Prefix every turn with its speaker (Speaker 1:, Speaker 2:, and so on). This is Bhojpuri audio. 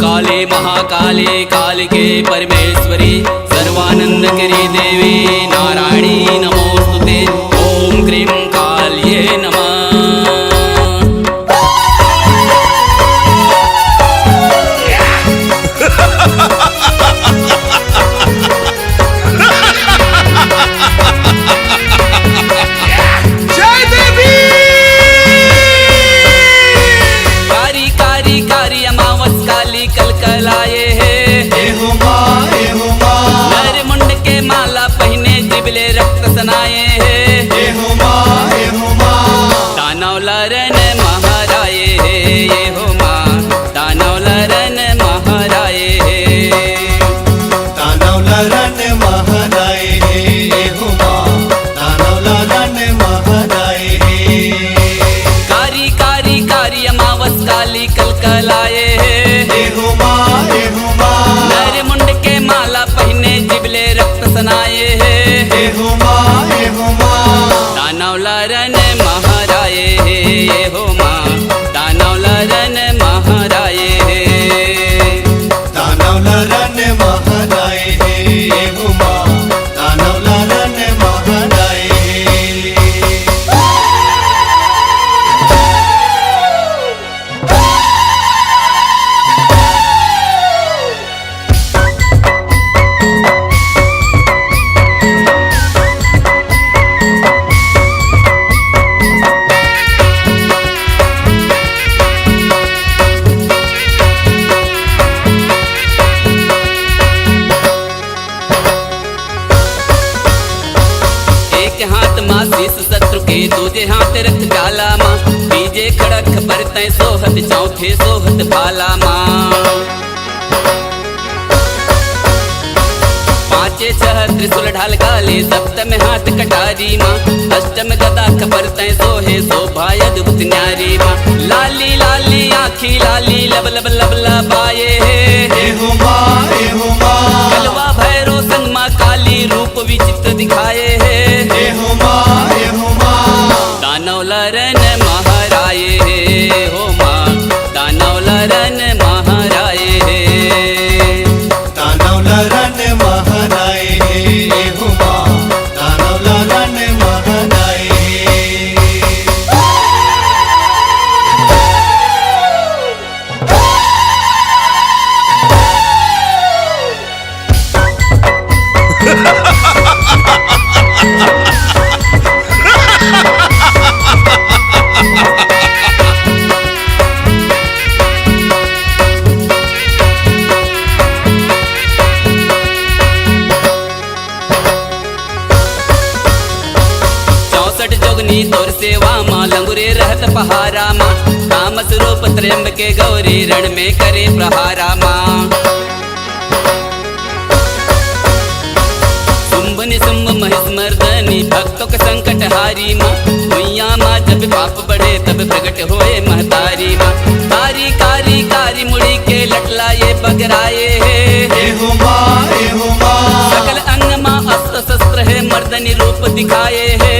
Speaker 1: काले महाकाले कालिके परमेश्वरी सर्वानंदकरी देवी नारायणी नमोस्तुते। ओम क्रीं काल्ये नमः। कलकलाए नर मुंड के माला पहने जिबले रक्त सनाए दानव लरन महाराए ये हो माँ दानव लरन महाराए
Speaker 2: दानव लरन महाराए ये हो माँ दानव लरन महाराए।
Speaker 1: कारी कारी कारी अमावस काली कलकलाए नर मुंड के माला पहने जिबले रक्त सनाए दानव लरन महाराए ये हो माँ दानव लरन महाराए
Speaker 2: दानव लरन महाराए ये हो माँ दानव लरन महाराए।
Speaker 1: हाथ माँ शीश शत्रु के दूजे हाथ रथ काला माँ बीजे खड़क परतै सोहत चौथे सोहत भाला माँ पांचे छह त्रिशूल ढाल काले सप्तम हाथ कटारी माँ अष्टम गदा खपरतै सोहे शोभाय अद्भुत न्यारी माँ लाली लाली आँखी लाली लब लब लब लबाए कलवा भैरो संग माँ काली रूप विचित्र दिखाए दानव लरन महाराए हो माँ दानव लरन महाराए
Speaker 2: दानव लरन महाराए हो माँ दानव लरन महाराए।
Speaker 1: जोगनी तोर सेवा माँ लंगुरे रहत पहारा माँ तामस रूप त्र्यंबके गौरी रण में करे प्रहारा माँ शुंभ निशुंभ महिष मर्दनी भक्तों के संकट हारी माँ मैया माँ जब पाप बढ़े तब प्रकट होए महतारी माँ कारी कारी कारी मुड़ी के लटलाए बगराए सकल अंग माँ अस्त्र शस्त्र है मर्दनी रूप दिखाए है।